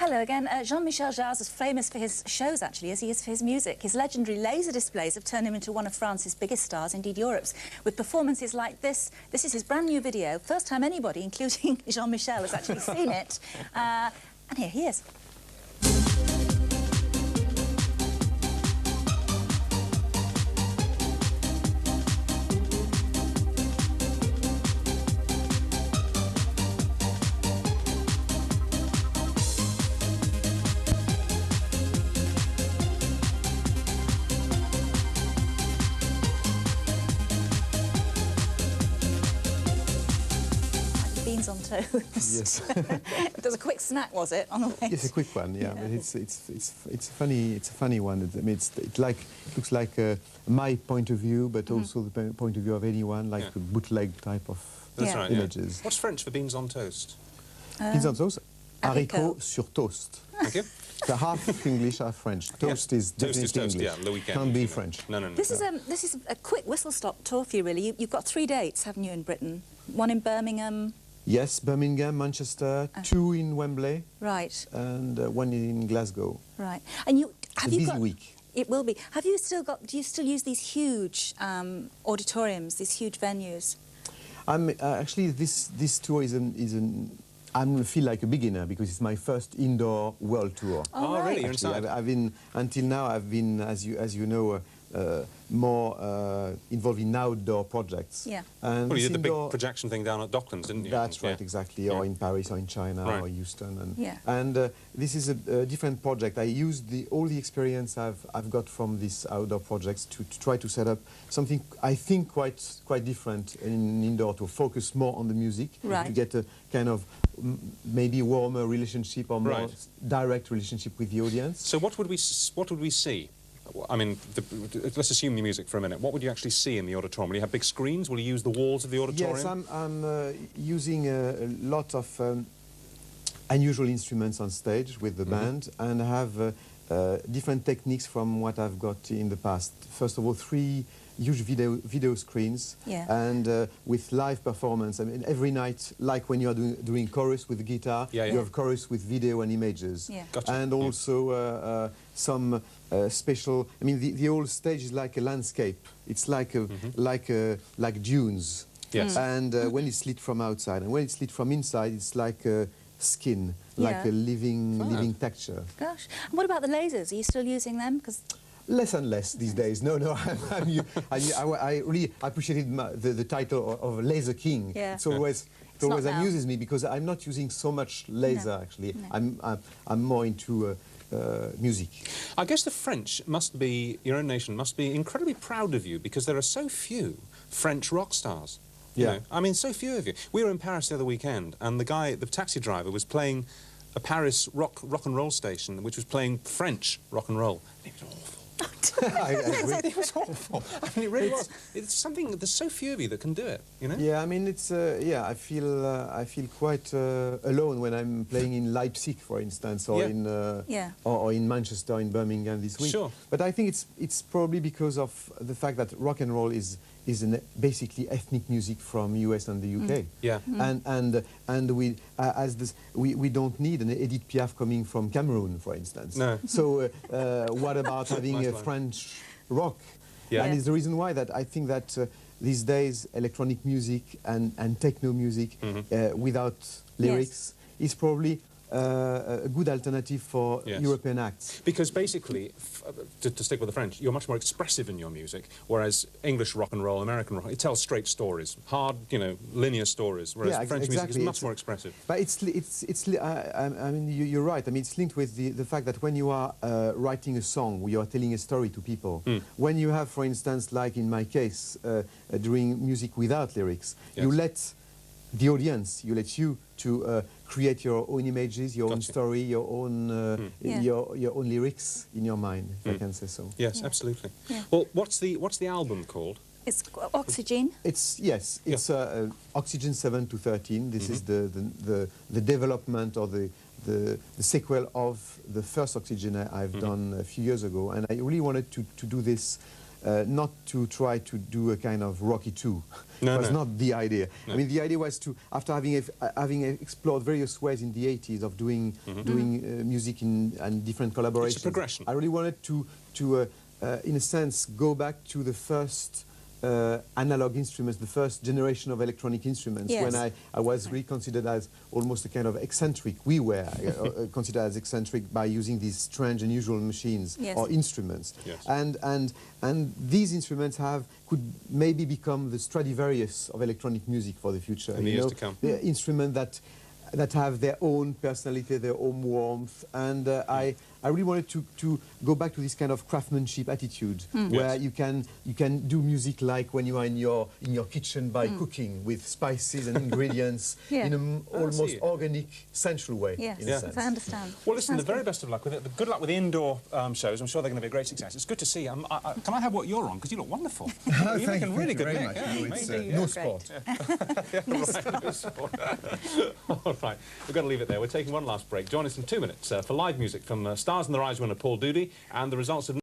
Hello again. Jean-Michel Jarre is famous for his shows, actually, as he is for his music. His legendary laser displays have turned him into one of France's biggest stars, indeed Europe's, with performances like this. This is his brand new video. First time anybody, including Jean-Michel, has actually seen it. And here he is. Beans on toast. Yes. It was a quick snack, was it, on the way? Yes, a quick one. Yeah, but it's a funny one. I mean, it looks like my point of view, but also the point of view of anyone, like a bootleg type of images. What's French for beans on toast? Beans on toast, haricots sur toast. Thank you. So half English, half French. Toast is definitely toast, English. yeah, le weekend. Can't be French. No. This is a quick whistle-stop tour for you, really. You've got 3 dates, haven't you, in Britain? One in Birmingham. Yes, Birmingham, Manchester, 2 in Wembley. Right. And 1 in Glasgow. Right. And you have a you busy got week. It will be. Have you still got? Do you still use these huge auditoriums, these huge venues? Actually, this tour is an I'm going to feel like a beginner because it's my first indoor world tour. Oh, right. really? You're inside? I've been, until now, I've been, as you know, more involved in outdoor projects. Yeah. And well, you did the indoor, big projection thing down at Docklands, didn't you? That's right, exactly. Or in Paris, or in China, or Houston. And this is a different project. I used all the experience I've got from these outdoor projects to try to set up something I think quite different in indoor, to focus more on the music, to get a kind of maybe warmer relationship or more direct relationship with the audience. So what would we see? I mean, let's assume the music for a minute. What would you actually see in the auditorium? Will you have big screens? Will you use the walls of the auditorium? Yes, I'm using a lot of unusual instruments on stage with the band, and have different techniques from what I've got in the past. First of all, 3 huge video screens, and with live performance. I mean, every night, like when you are doing chorus with the guitar, you have chorus with video and images, and also some special. I mean, the whole stage is like a landscape. It's like like dunes. Yes. And when it's lit from outside, and when it's lit from inside, it's like skin, like a living texture. Gosh. And what about the lasers? Are you still using them? Because less and less these days. No, I really appreciated the title of Laser King. Yeah. It always amuses me because I'm not using so much laser actually. I'm more into music. I guess the French must be, your own nation must be incredibly proud of you because there are so few French rock stars. You know? I mean, so few of you. We were in Paris the other weekend, and the taxi driver was playing a Paris rock and roll station, which was playing French rock and roll. It was awful. It was awful. I mean, it really was. It's something. There's so few of you that can do it. You know. Yeah, I mean, it's I feel quite alone when I'm playing in Leipzig, for instance, or in Manchester, in Birmingham this week. Sure. But I think it's probably because of the fact that rock and roll is basically ethnic music from US and the UK. Yeah. And we don't need an Edith Piaf coming from Cameroon, for instance. No. So what about having a French rock? Yeah. And it's the reason why that I think that these days electronic music and techno music without lyrics is probably a good alternative for European acts. Because basically, to stick with the French, you're much more expressive in your music, whereas English rock and roll, American rock, it tells straight stories, hard, linear stories, whereas French music is much more expressive. But I mean, you're right. I mean, it's linked with the fact that when you are writing a song, you are telling a story to people. When you have, for instance, like in my case, doing music without lyrics, you let the audience, you to create your own images, your own story, your own your own lyrics in your mind, if I can say so. Yes, absolutely. Yeah. Well, what's the album called? It's Oxygen. It's Oxygen 7 to 13. This is the development or the sequel of the first Oxygen I've done a few years ago, and I really wanted to do this not to try to do a kind of Rocky 2. No, It was no. not the idea. No. I mean, the idea was to, after having explored various ways in the 80s of doing music and different collaborations, It's a progression. I really wanted to in a sense, go back to the first analog instruments, the first generation of electronic instruments, Yes. when I was really considered as almost a kind of eccentric. We were considered as eccentric by using these strange, unusual machines Yes. or instruments. Yes. And these instruments could maybe become the Stradivarius of electronic music for the future. In the years to come. They're instruments that have their own personality, their own warmth, and I really wanted to go back to this kind of craftsmanship attitude, where Yes. you can do music like when you are in your kitchen by cooking with spices and ingredients Yeah. in an almost see. organic, sensual way. Yes, in a sense. I understand. Well, listen, Sounds the very good. best of luck with it. Good luck with the indoor shows. I'm sure they're going to be a great success. It's good to see you. Can I have what you're on? Because you look wonderful. You're looking really good. very Nick. much. Yeah, No, it's, amazing. no Great. sport. All right, we've got to leave it there. We're taking one last break. Join us in 2 minutes for live music from Stars in the Rise winner Paul Doody and the results of